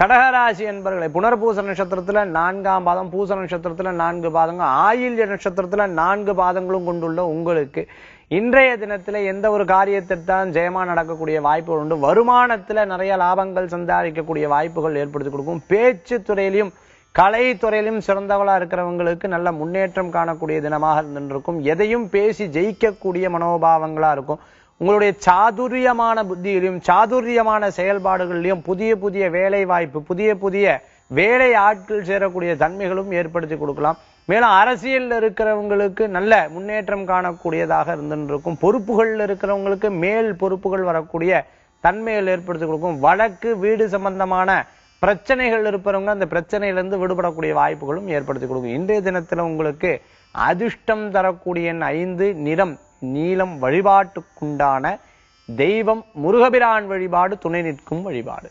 கடகராசி என்பர்களை புனர்பூச நட்சத்திரத்துல 4ஆம் பாதம், பூச நட்சத்திரத்துல 4 பாதங்கள், ஆயில்ய நட்சத்திரத்துல 4 பாதங்களும் கொண்டுள்ள உங்களுக்கு இன்றைய தினத்துல எந்த ஒரு காரியத்திற்கான ஜெயமா நடக்கக்கூடிய வாய்ப்புகள் உண்டு. வருமானத்துல நிறைய லாபங்கள் சம்பாதிக்கக்கூடிய வாய்ப்புகள் ஏற்படுத்தி கொடுக்கும். பேச்சு துறையிலும் கலைத்துறையிலும் சிறந்தவளா இருக்கிறவங்களுக்கு நல்ல முன்னேற்றம் காணக்கூடிய தினமாக இருந்திருக்கும். எதையும் பேசி ஜெயிக்கக்கூடிய மனோபாவங்களா இருக்கும். உங்களுடைய சாதுரியமான புத்தியிலும் சாதுரியமான செயல்பாடுகளிலும் புதிய புதிய வேலை வாய்ப்பு, புதிய புதிய வேலை ஆட்கள் சேரக்கூடிய தன்மைகளும் ஏற்படுத்தி கொடுக்கலாம். மேலும் அரசியல் இருக்கிறவங்களுக்கு நல்ல முன்னேற்றம் காணக்கூடியதாக இருந்திருக்கும். பொறுப்புகள் இருக்கிறவங்களுக்கு மேல் பொறுப்புகள் வரக்கூடிய தன்மைகள் ஏற்படுத்தி கொடுக்கும். வழக்கு வீடு சம்பந்தமான பிரச்சனைகள் இருப்பவங்க அந்த பிரச்சனையிலிருந்து விடுபடக்கூடிய வாய்ப்புகளும் ஏற்படுத்தி கொடுக்கும். இன்றைய தினத்துல உங்களுக்கு அதிர்ஷ்டம் தரக்கூடிய 5, நிறம் நீலம். வழிபாட்டுக்குண்டான தெய்வம் முருகபிரான் வழிபாடு, துணை நிற்கும் வழிபாடு.